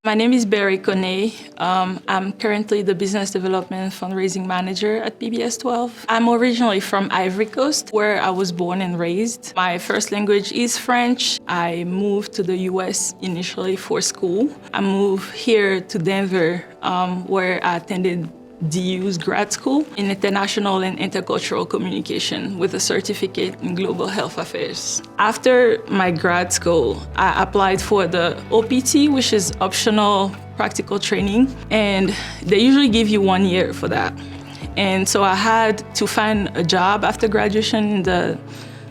My name is Koné. I'm currently the Business Development and Fundraising Manager at PBS 12. I'm originally from Ivory Coast, where I was born and raised. My first language is French. I moved to the US initially for school. I moved here to Denver, where I attended DU's grad school in international and intercultural communication with a certificate in global health affairs. After my grad school, I applied for the OPT, which is optional practical training, and they usually give you 1 year for that. And so I had to find a job after graduation in the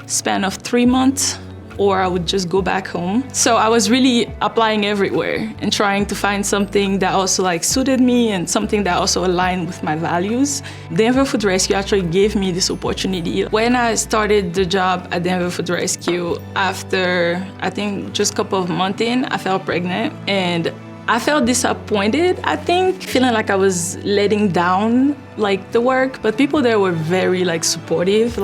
span of 3 months, or I would just go back home. So I was really applying everywhere and trying to find something that also suited me and something that also aligned with my values. Denver Food Rescue actually gave me this opportunity. When I started the job at Denver Food Rescue, after I think just a couple of months in, I fell pregnant and I felt disappointed, feeling like I was letting down the work, but people there were very supportive,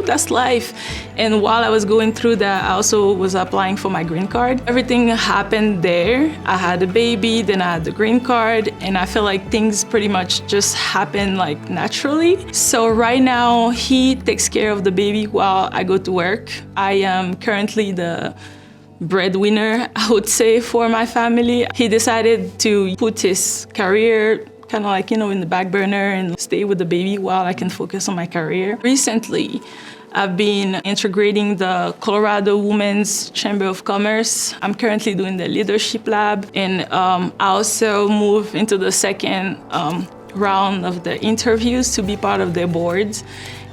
that's life. And while I was going through that, I also was applying for my green card. Everything happened there. I had a baby, then I had the green card, and I feel like things pretty much just happened naturally. So right now, he takes care of the baby while I go to work. I am currently the breadwinner, I would say, for my family. He decided to put his career in the back burner and stay with the baby while I can focus on my career. Recently, I've been integrating the Colorado Women's Chamber of Commerce. I'm currently doing the leadership lab, and I also moved into the second round of the interviews to be part of their boards.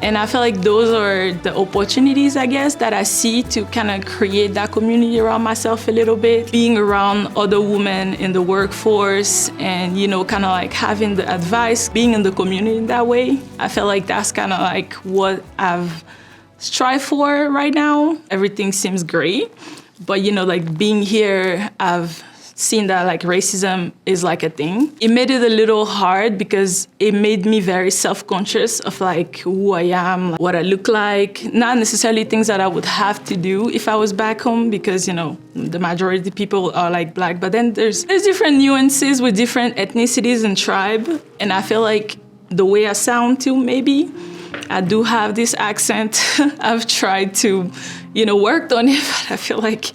And I feel like those are the opportunities, that I see to create that community around myself a little bit. Being around other women in the workforce and, having the advice, being in the community in that way. I feel like that's what I've strived for right now. Everything seems great, but, being here, I've seen that racism is a thing. It made it a little hard because it made me very self-conscious of who I am, what I look like. Not necessarily things that I would have to do if I was back home because, the majority of people are Black. But then there's different nuances with different ethnicities and tribe. And I feel like the way I sound too, maybe. I do have this accent. I've tried to, worked on it, but I feel like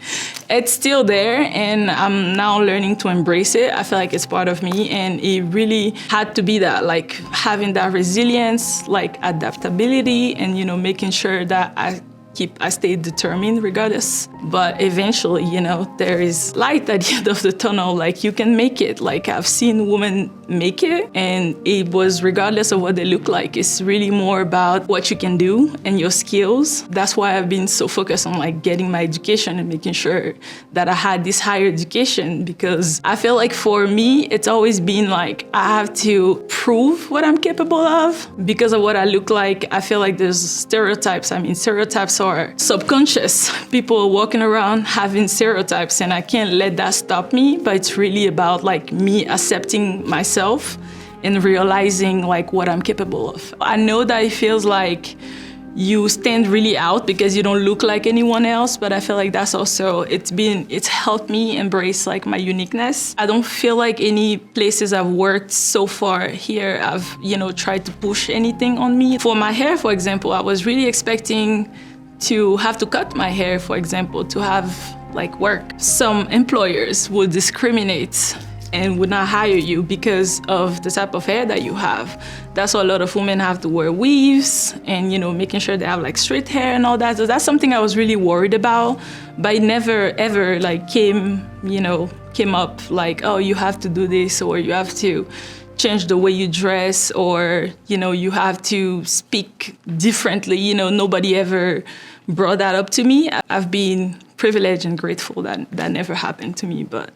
it's still there and I'm now learning to embrace it. I feel like it's part of me and it really had to be that, having that resilience, adaptability and, making sure that I stay determined regardless. But eventually, there is light at the end of the tunnel. You can make it. I've seen women make it and it was regardless of what they look like. It's really more about what you can do and your skills. That's why I've been so focused on getting my education and making sure that I had this higher education because I feel like for me, it's always been I have to prove what I'm capable of because of what I look like. I feel like there's stereotypes. Stereotypes are subconscious. People walking around having stereotypes and I can't let that stop me, but it's really about me accepting myself and realizing what I'm capable of. I know that it feels like you stand really out because you don't look like anyone else, but I feel like that's also, it's helped me embrace my uniqueness. I don't feel like any places I've worked so far here, I've, tried to push anything on me. For my hair, for example, I was really expecting to have to cut my hair, for example, to have work. Some employers would discriminate and would not hire you because of the type of hair that you have. That's why a lot of women have to wear weaves and, making sure they have straight hair and all that. So that's something I was really worried about, but it never ever came up oh, you have to do this or you have to change the way you dress or, you have to speak differently. Nobody ever brought that up to me. I've been privileged and grateful that never happened to me, but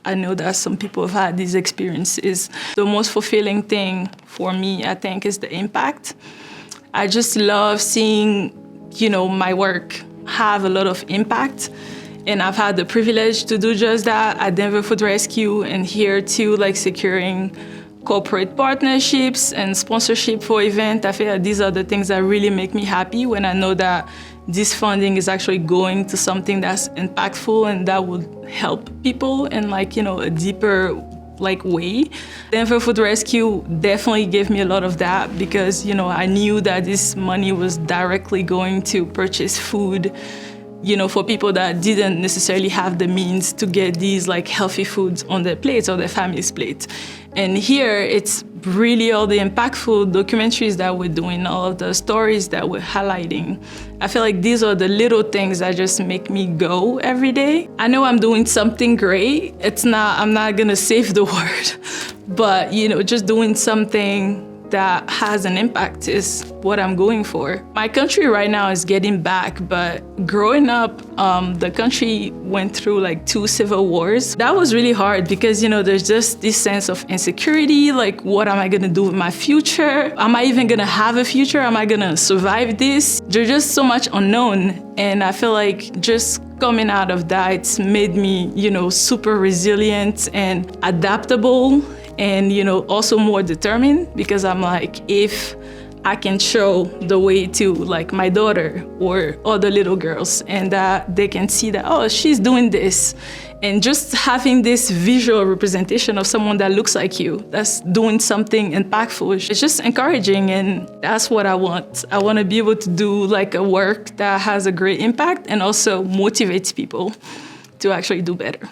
I know that some people have had these experiences. The most fulfilling thing for me, I think, is the impact. I just love seeing, my work have a lot of impact. And I've had the privilege to do just that at Denver Food Rescue and here too, securing corporate partnerships and sponsorship for events. I feel like these are the things that really make me happy when I know that this funding is actually going to something that's impactful and that would help people in like, a deeper like way. Denver Food Rescue definitely gave me a lot of that because, I knew that this money was directly going to purchase food, for people that didn't necessarily have the means to get these like healthy foods on their plates or their family's plate. And here it's really all the impactful documentaries that we're doing, all of the stories that we're highlighting. I feel like these are the little things that just make me go every day. I know I'm doing something great. I'm not gonna save the world, but just doing something that has an impact is what I'm going for. My country right now is getting back, but growing up, the country went through like 2 civil wars. That was really hard because, there's just this sense of insecurity, like what am I gonna do with my future? Am I even gonna have a future? Am I gonna survive this? There's just so much unknown. And I feel like just coming out of that, it's made me, super resilient and adaptable. And, also more determined because I'm like, if I can show the way to like my daughter or other little girls and that they can see that, oh, she's doing this. And just having this visual representation of someone that looks like you, that's doing something impactful, it's just encouraging. And that's what I want. I want to be able to do like a work that has a great impact and also motivates people to actually do better.